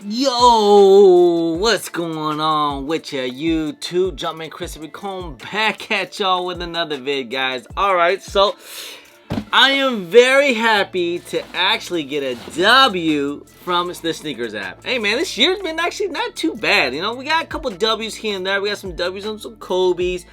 Yo, what's going on with ya YouTube? Jumpman Christopher Cone back at y'all with another vid, guys. Alright, so I am very happy to actually get a W from the sneakers app. Hey man, this year's been actually not too bad. You know, we got a couple W's here and there. We got some W's on some Kobe's.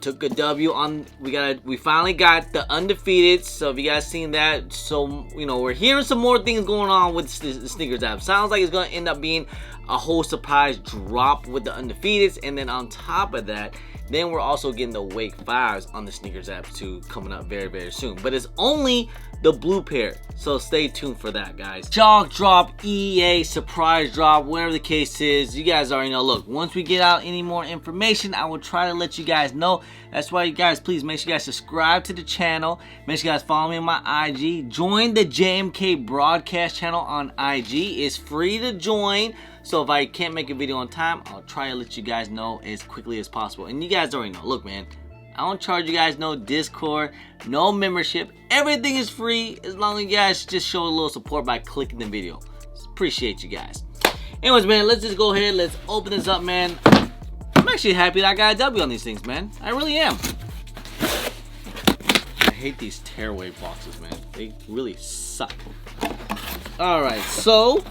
Took a W on, we finally got the undefeated. So if you guys seen that, so you know, we're hearing some more things going on with the sneakers app. Sounds like it's gonna end up being a whole surprise drop with the undefeateds, and then on top of that, then we're also getting the Wake 5s on the sneakers app too, coming up very, very soon. But it's only the blue pair, so stay tuned for that, guys. Chalk drop, EA surprise drop, whatever the case is, you guys already know. Look, once we get out any more information, I will try to let you guys know. That's why you guys, please make sure you guys subscribe to the channel. Make sure you guys follow me on my IG. Join the JMK broadcast channel on IG. It's free to join. So if I can't make a video on time, I'll try to let you guys know as quickly as possible. And you guys already know, look man, I don't charge you guys no Discord, no membership. Everything is free as long as you guys just show a little support by clicking the video. Appreciate you guys. Anyways, man, let's just go ahead. Let's open this up, man. I'm actually happy that I got a W on these things, man. I really am. I hate these tearaway boxes, man. They really suck. Alright, so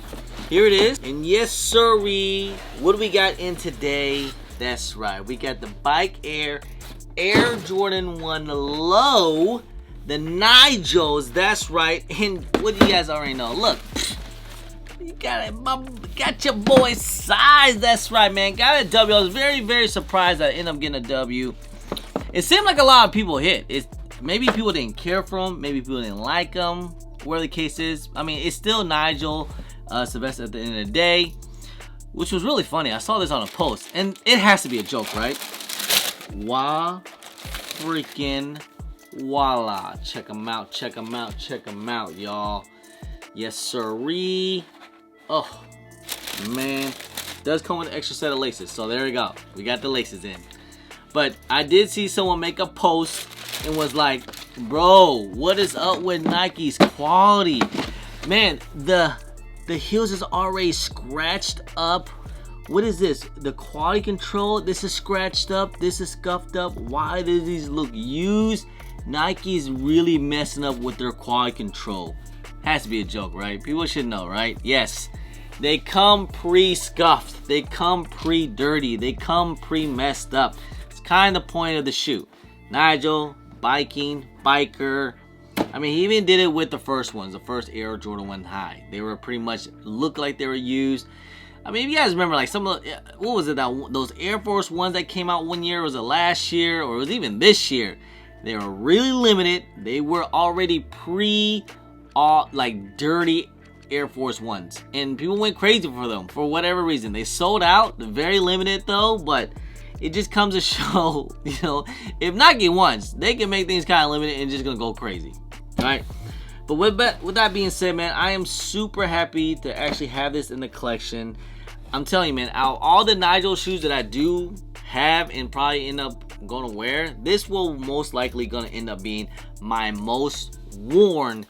here it is. And yes, sirree. What do we got in today? That's right. We got the Bike Air Jordan 1 Low. The Nigels. That's right. And what do you guys already know? Look. You got your boy size. That's right, man. Got a W. I was very, very surprised I ended up getting a W. It seemed like a lot of people hit. Maybe people didn't care for them. Maybe people didn't like them. Whatever the case is. I mean, it's still Nigel Sylvester at the end of the day, which was really funny. I saw this on a post, and it has to be a joke, right? Freaking voila. Check them out, check them out, check them out, y'all. Yes, sirree. Oh, man. Does come with an extra set of laces, so there we go. We got the laces in. But I did see someone make a post and was like, bro, what is up with Nike's quality? Man, the heels is already scratched up. What is this? The quality control, this is scratched up, this is scuffed up. Why does these look used? Nike's really messing up with their quality control. Has to be a joke, right? People should know, right? Yes. They come pre-scuffed. They come pre-dirty. They come pre-messed up. It's kind of the point of the shoe. Nigel, biking, biker. I mean, he even did it with the first ones, the first Air Jordan 1 High. They were pretty much, looked like they were used. I mean, if you guys remember, like some of the, what was it, those Air Force Ones that came out one year, was it last year, or it was even this year? They were really limited. They were already like dirty Air Force Ones. And people went crazy for them, for whatever reason. They sold out, they're very limited though, but it just comes to show, you know, if Nike wants, they can make things kind of limited and just gonna go crazy. Alright, but with that being said, man, I am super happy to actually have this in the collection. I'm telling you, man, out of all the Nigel shoes that I do have and probably end up going to wear, this will most likely going to end up being my most worn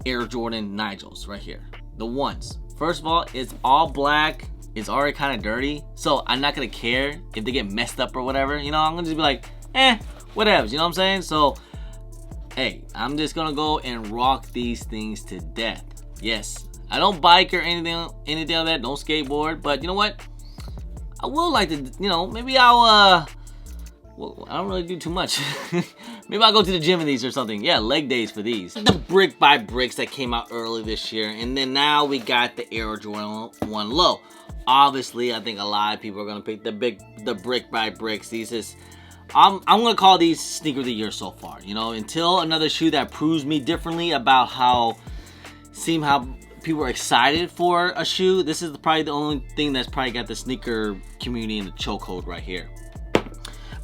Air Jordan Nigels right here. The ones. First of all, it's all black. It's already kind of dirty, so I'm not going to care if they get messed up or whatever. You know, I'm going to just be like, whatever. You know what I'm saying? So, hey, I'm just gonna go and rock these things to death. Yes, I don't bike or anything like that. Don't skateboard, but you know what? I would like to, you know, maybe I'll well, I don't really do too much. Maybe I'll go to the gym in these or something. Yeah, leg days for these. The brick by bricks that came out early this year, and then now we got the Air Jordan 1 Low. Obviously, I think a lot of people are gonna pick the brick by bricks. These is, I'm gonna call these sneaker of the year so far. You know, until another shoe that proves me differently about how people are excited for a shoe. This is probably the only thing that's probably got the sneaker community in the chokehold right here.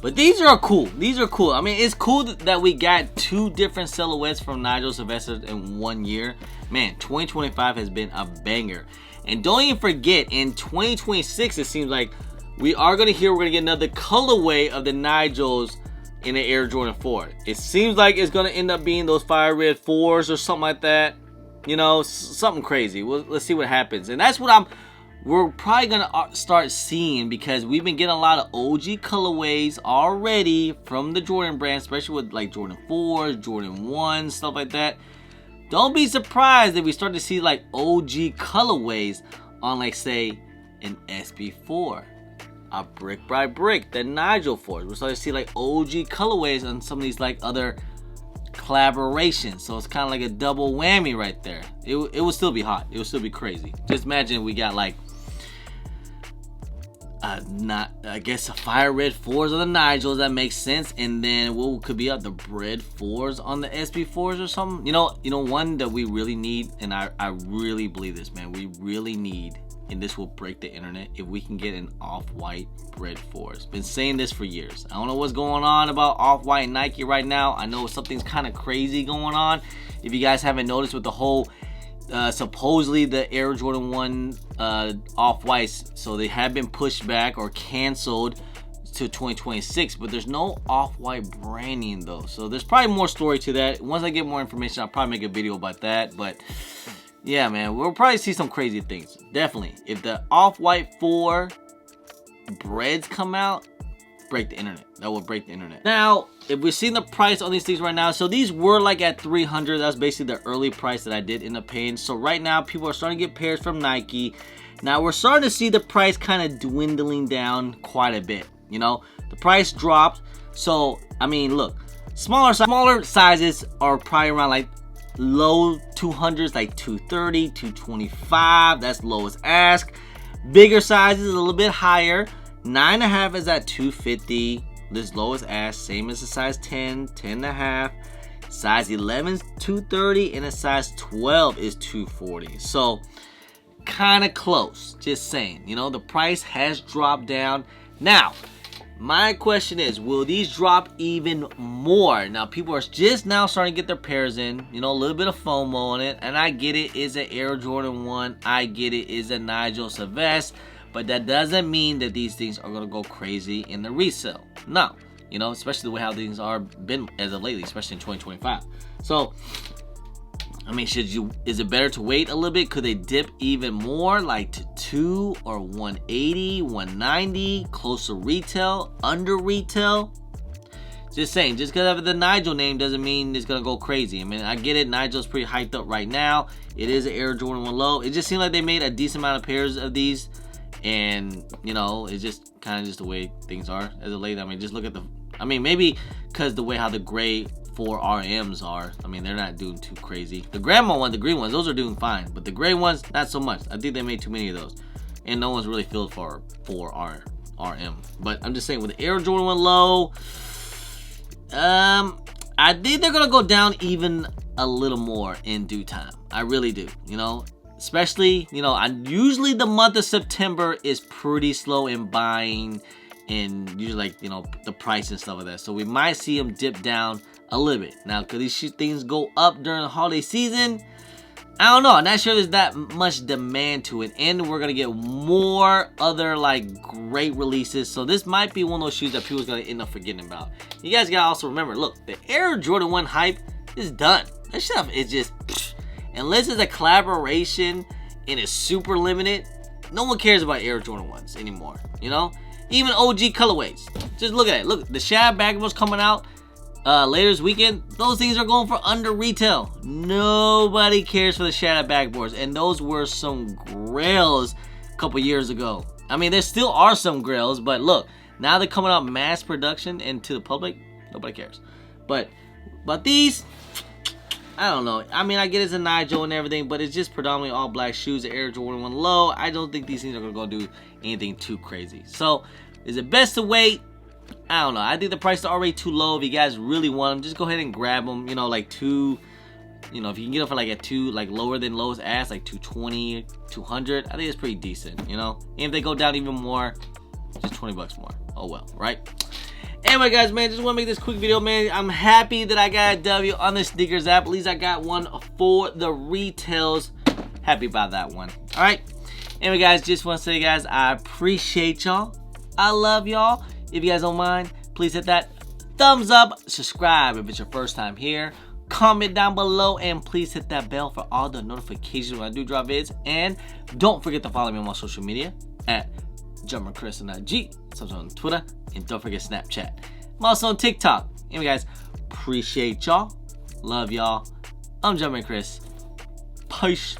But these are cool. These are cool. I mean, it's cool that we got two different silhouettes from Nigel Sylvester in 1 year. Man, 2025 has been a banger. And don't even forget, in 2026, it seems like we're going to get another colorway of the Nigels in the Air Jordan 4. It seems like it's going to end up being those fire red 4s or something like that. You know, something crazy. Let's see what happens. And that's what we're probably gonna start seeing, because we've been getting a lot of OG colorways already from the Jordan brand, especially with like Jordan 4s, Jordan 1s, stuff like that. Don't be surprised if we start to see like OG colorways on, like, say, an SB4, a Brick by Brick, the Nigel 4s. We're starting to see like OG colorways on some of these like other collaborations. So it's kind of like a double whammy right there. It would still be hot. It would still be crazy. Just imagine we got like I guess a fire red 4s on the Nigels. That makes sense. And then what could be up, the bread 4s on the SB4s or something. You know one that we really need, and I really believe this, man. We really need, and this will break the internet, if we can get an off-white bread 4s. Been saying this for years. I don't know what's going on about off-white Nike right now. I know something's kind of crazy going on. If you guys haven't noticed with the whole supposedly the Air Jordan 1 off-whites, so they have been pushed back or canceled to 2026, but there's no off-white branding though, so there's probably more story to that. Once I get more information, I'll probably make a video about that. But yeah, man, we'll probably see some crazy things. Definitely, if the off-white 4 breads come out, break the internet. That will break the internet. Now, if we're seeing the price on these things right now, so these were like at $300. That's basically the early price that I did end up paying. So right now, people are starting to get pairs from Nike. Now we're starting to see the price kind of dwindling down quite a bit. You know, the price dropped. So I mean, look, smaller sizes are probably around like low 200s, like 230, 225. That's lowest ask. Bigger sizes a little bit higher. 9.5 is at 250. This lowest ask, same as a size 10, 10.5. Size 11 is 230, and a size 12 is 240. So kind of close. Just saying, you know, the price has dropped down. Now, my question is, will these drop even more? Now, people are just now starting to get their pairs in. You know, a little bit of FOMO on it, and I get it. It's an Air Jordan 1. I get it. It's a Nigel Sylvester. But that doesn't mean that these things are going to go crazy in the resale. No. You know, especially the way how things are been as of lately, especially in 2025. So, I mean, is it better to wait a little bit? Could they dip even more, like to 2 or 180, 190, close to retail, under retail? Just saying, just because of the Nigel name doesn't mean it's going to go crazy. I mean, I get it. Nigel's pretty hyped up right now. It is an Air Jordan 1 low. It just seemed like they made a decent amount of pairs of these. And, you know, it's just kind of just the way things are as of late. I mean, just look at maybe because the way how the gray 4 RMs are. I mean, they're not doing too crazy. The grandma one, the green ones, those are doing fine. But the gray ones, not so much. I think they made too many of those. And no one's really filled for 4 RM. But I'm just saying, with the Air Jordan 1 low, I think they're going to go down even a little more in due time. I really do, you know. Especially, you know, usually the month of September is pretty slow in buying, and usually, like, you know, the price and stuff like that. So we might see them dip down a little bit. Now, could these things go up during the holiday season? I don't know. I'm not sure there's that much demand to it. And we're going to get more other, like, great releases. So this might be one of those shoes that people's going to end up forgetting about. You guys got to also remember, look, the Air Jordan 1 hype is done. That stuff is just... Unless it's a collaboration and it's super limited, no one cares about Air Jordan 1s anymore, you know? Even OG colorways. Just look at it. Look, the Shad Basketball's coming out later this weekend. Those things are going for under retail. Nobody cares for the Shad Basketballs. And those were some grails a couple years ago. I mean, there still are some grails, but look, now they're coming out mass production and to the public, nobody cares. But these... I don't know. I mean, I get it's a Nigel and everything, but it's just predominantly all black shoes, the Air Jordan 1 low. I don't think these things are going to go do anything too crazy. So, is it best to wait? I don't know. I think the price is already too low. If you guys really want them, just go ahead and grab them. You know, like if you can get them for like a 2, like lower than lowest ask, like 220, 200, I think it's pretty decent, you know? And if they go down even more, just 20 bucks more. Oh well, right? Anyway, guys, man, just want to make this quick video, man. I'm happy that I got a W on the sneakers app. At least I got one for the retails. Happy about that one. All right. Anyway, guys, just want to say, guys, I appreciate y'all. I love y'all. If you guys don't mind, please hit that thumbs up. Subscribe if it's your first time here. comment down below, and please hit that bell for all the notifications when I do drop vids. And don't forget to follow me on my social media at JumperChris on IG. Subscribe on Twitter, and don't forget Snapchat. I'm also on TikTok. Anyway, guys, appreciate y'all. Love y'all. I'm JumperChris. Peace.